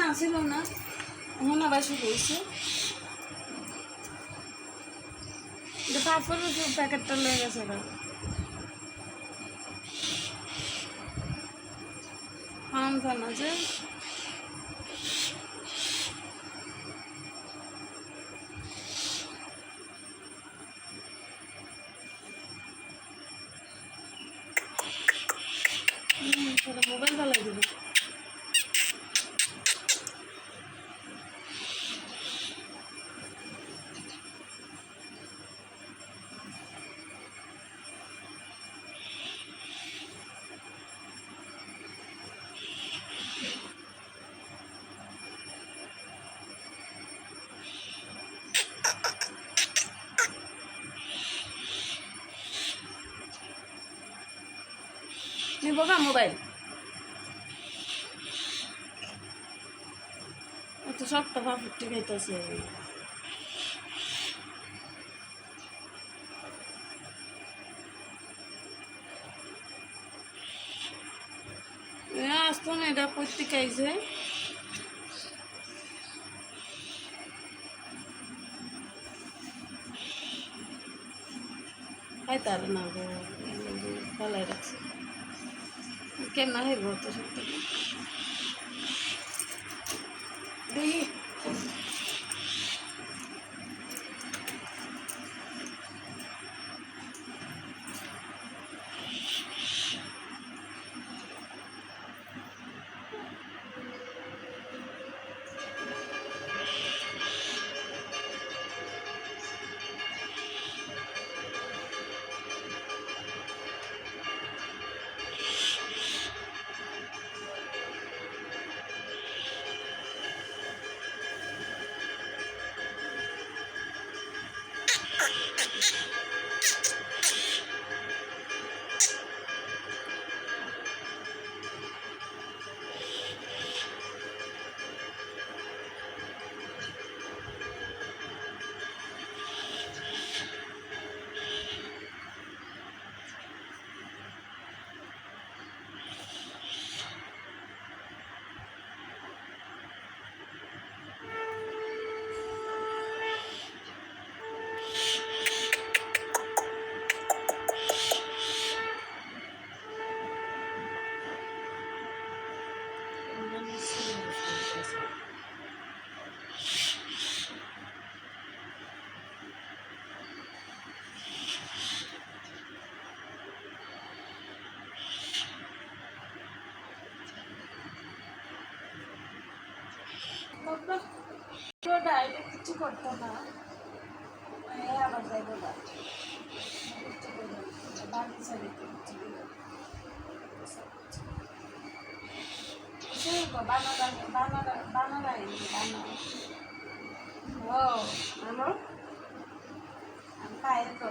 না ছিল না, এখন আবার শুরু হয়েছে। পাঁচফোড়ন প্যাকেটটা লেগে গেছে না, খান খান আছে। মোবাইল চালাই দেবে। নিব না মোবাইল, এত শক্ত পাপড়টি খাইতেছে। আসতো না, এটা করতে খাইছে। খাইতার না গো, ফেলাই রাখছে। কেন হইব তো সত্যি দেখি। কিছু করতো না, আবার যাইব না বাড়তি সাইডে বানানা বানানা বানানা বানানা। ও হ্যালো, আমি পায়ে তো